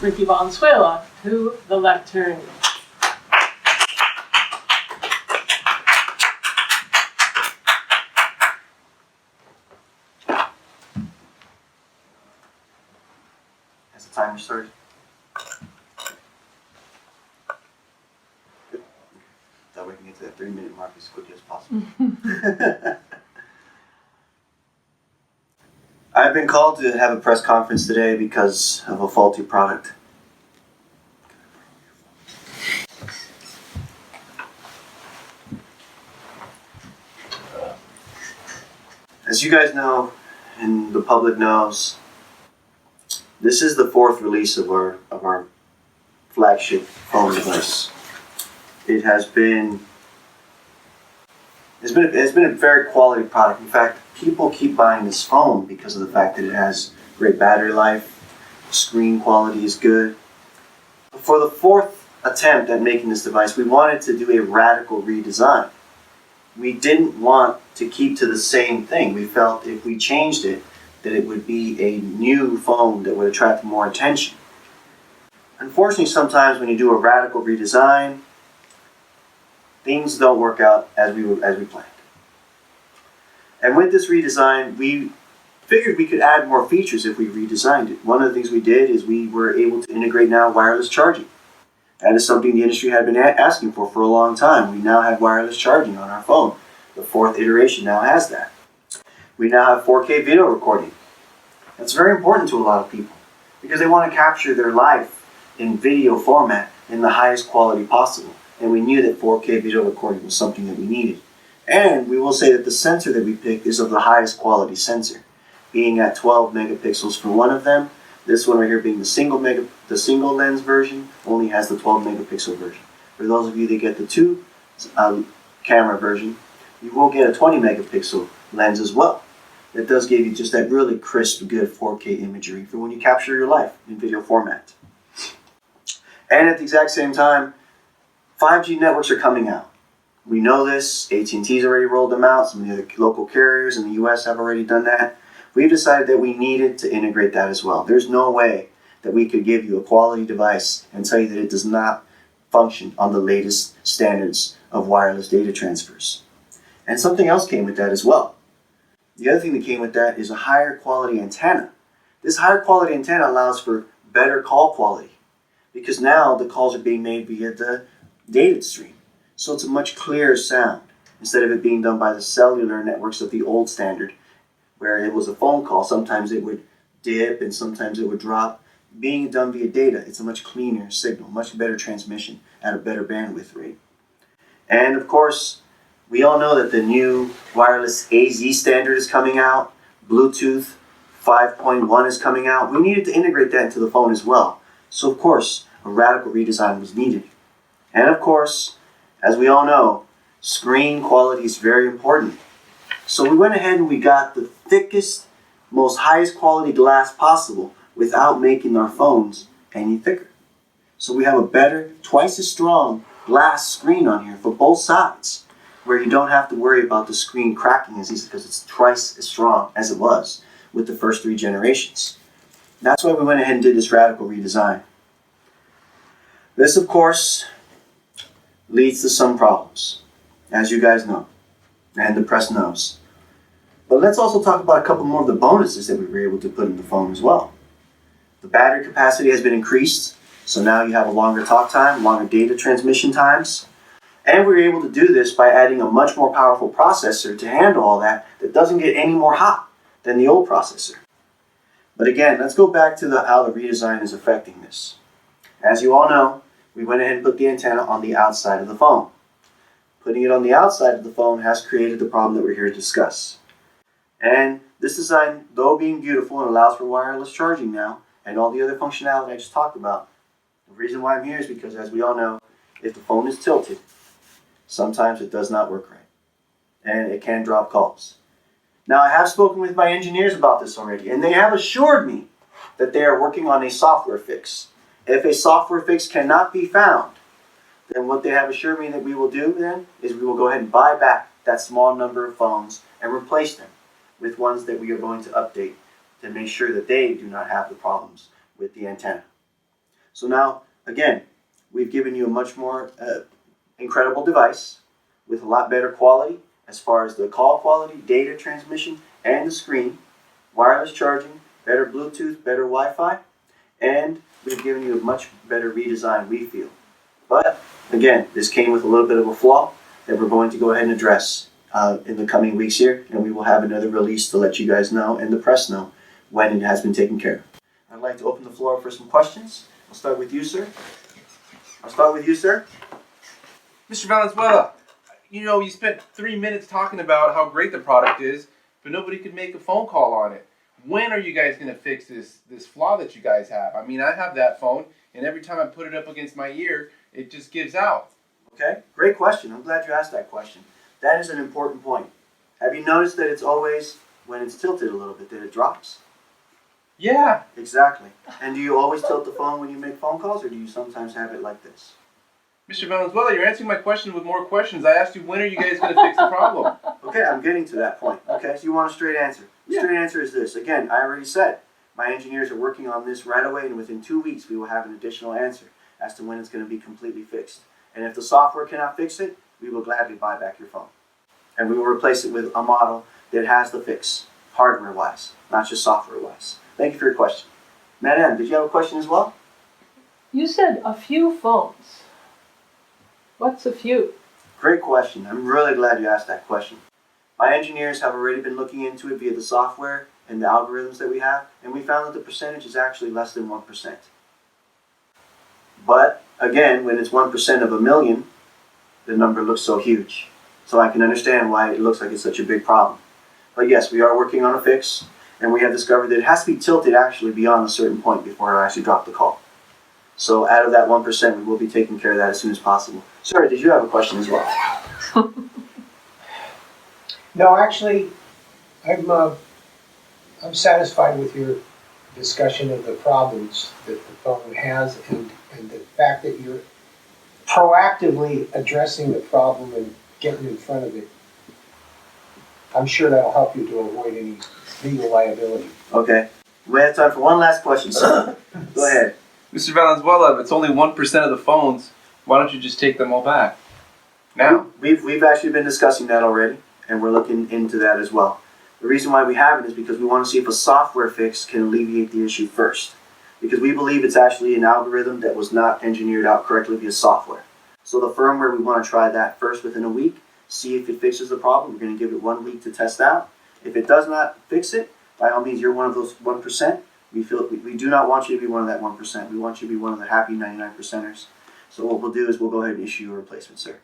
Ricky Valenzuela to the lectern. Has the timer started? Good. That way we can get to that 3-minute mark as quickly as possible. I've been called to have a press conference today because of a faulty product. As you guys know, and the public knows, this is the 4th release of our flagship phone device. It's been a very quality product. In fact, people keep buying this phone because of the fact that it has great battery life, screen quality is good. For the 4th attempt at making this device, we wanted to do a radical redesign. We didn't want to keep to the same thing. We felt if we changed it, that it would be a new phone that would attract more attention. Unfortunately, sometimes when you do a radical redesign, things don't work out as we planned. And with this redesign, we figured we could add more features if we redesigned it. One of the things we did is we were able to integrate now wireless charging. That is something the industry had been asking for a long time. We now have wireless charging on our phone. The 4th iteration now has that. We now have 4K video recording. That's very important to a lot of people because they want to capture their life in video format in the highest quality possible. And we knew that 4K video recording was something that we needed. And we will say that the sensor that we picked is of the highest quality sensor, being at 12 megapixels for one of them. This one right here being the single lens version only has the 12 megapixel version. For those of you that get the 2 camera version, you will get a 20 megapixel lens as well. That does give you just that really crisp, good 4K imagery for when you capture your life in video format. And at the exact same time, 5G networks are coming out. We know this. AT&T's already rolled them out. Some of the other local carriers in the US have already done that. We've decided that we needed to integrate that as well. There's no way that we could give you a quality device and tell you that it does not function on the latest standards of wireless data transfers. And something else came with that as well. The other thing that came with that is a higher quality antenna. This higher quality antenna allows for better call quality because now the calls are being made via the data stream. So it's a much clearer sound instead of it being done by the cellular networks of the old standard where it was a phone call. Sometimes it would dip and sometimes it would drop. Being done via data, it's a much cleaner signal, much better transmission at a better bandwidth rate. And of course, we all know that the new wireless AZ standard is coming out. Bluetooth 5.1 is coming out. We needed to integrate that into the phone as well. So of course, a radical redesign was needed. And of course, as we all know, screen quality is very important. So we went ahead and we got the thickest, most highest quality glass possible without making our phones any thicker. So we have a better, twice as strong glass screen on here for both sides, where you don't have to worry about the screen cracking as easy because it's twice as strong as it was with the first 3 generations. That's why we went ahead and did this radical redesign. This, of course, leads to some problems, as you guys know, and the press knows. But let's also talk about a couple more of the bonuses that we were able to put in the phone as well. The battery capacity has been increased, so now you have a longer talk time, longer data transmission times. And we were able to do this by adding a much more powerful processor to handle all that doesn't get any more hot than the old processor. But again, let's go back to how the redesign is affecting this. As you all know, we went ahead and put the antenna on the outside of the phone. Putting it on the outside of the phone has created the problem that we're here to discuss. And this design, though being beautiful and allows for wireless charging now, and all the other functionality I just talked about, the reason why I'm here is because, as we all know, if the phone is tilted, sometimes it does not work right. And it can drop calls. Now, I have spoken with my engineers about this already, and they have assured me that they are working on a software fix. If a software fix cannot be found, then what they have assured me that we will do then is we will go ahead and buy back that small number of phones and replace them with ones that we are going to update to make sure that they do not have the problems with the antenna. So now, again, we've given you a much more incredible device with a lot better quality as far as the call quality, data transmission, and the screen, wireless charging, better Bluetooth, better Wi-Fi, and we've given you a much better redesign, we feel. But again, this came with a little bit of a flaw that we're going to go ahead and address in the coming weeks here, and we will have another release to let you guys know and the press know when it has been taken care of. I'd like to open the floor for some questions. I'll start with you, sir. Mr. Valenzuela, you spent 3 minutes talking about how great the product is, but nobody could make a phone call on it. When are you guys going to fix this flaw that you guys have? I mean, I have that phone, and every time I put it up against my ear, it just gives out. Okay, great question. I'm glad you asked that question. That is an important point. Have you noticed that it's always, when it's tilted a little bit, that it drops? Yeah. Exactly. And do you always tilt the phone when you make phone calls, or do you sometimes have it like this? Mr. Valenzuela, you're answering my question with more questions. I asked you, when are you guys going to fix the problem? Okay, I'm getting to that point. Okay, so you want a straight answer. The straight answer is this. Again, I already said, my engineers are working on this right away, and within 2 weeks we will have an additional answer as to when it's going to be completely fixed. And if the software cannot fix it, we will gladly buy back your phone. And we will replace it with a model that has the fix, hardware-wise, not just software-wise. Thank you for your question. Madame, did you have a question as well? You said a few phones. What's a few? Great question. I'm really glad you asked that question. My engineers have already been looking into it via the software and the algorithms that we have, and we found that the percentage is actually less than 1%. But, again, when it's 1% of a million, the number looks so huge. So I can understand why it looks like it's such a big problem. But yes, we are working on a fix, and we have discovered that it has to be tilted actually beyond a certain point before I actually drop the call. So out of that 1%, we will be taking care of that as soon as possible. Sir, did you have a question as well? No, actually, I'm satisfied with your discussion of the problems that the phone has and the fact that you're proactively addressing the problem and getting in front of it. I'm sure that'll help you to avoid any legal liability. Okay. We have time for one last question, sir. Go ahead. Mr. Valenzuela, if it's only 1% of the phones, why don't you just take them all back? Now. We've actually been discussing that already, and we're looking into that as well. The reason why we haven't is because we want to see if a software fix can alleviate the issue first. Because we believe it's actually an algorithm that was not engineered out correctly via software. So the firmware, we want to try that first within a week, see if it fixes the problem. We're going to give it 1 week to test out. If it does not fix it, by all means, you're one of those 1%. We do not want you to be one of that 1%. We want you to be one of the happy 99%ers. So what we'll do is we'll go ahead and issue you a replacement, sir.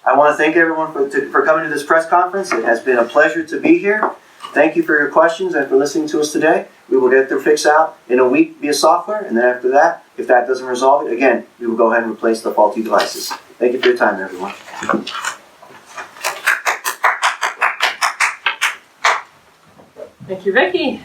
I want to thank everyone for coming to this press conference. It has been a pleasure to be here. Thank you for your questions and for listening to us today. We will get their fix out in a week via software, and then after that, if that doesn't resolve it, again, we will go ahead and replace the faulty devices. Thank you for your time, everyone. Thank you, Vicky.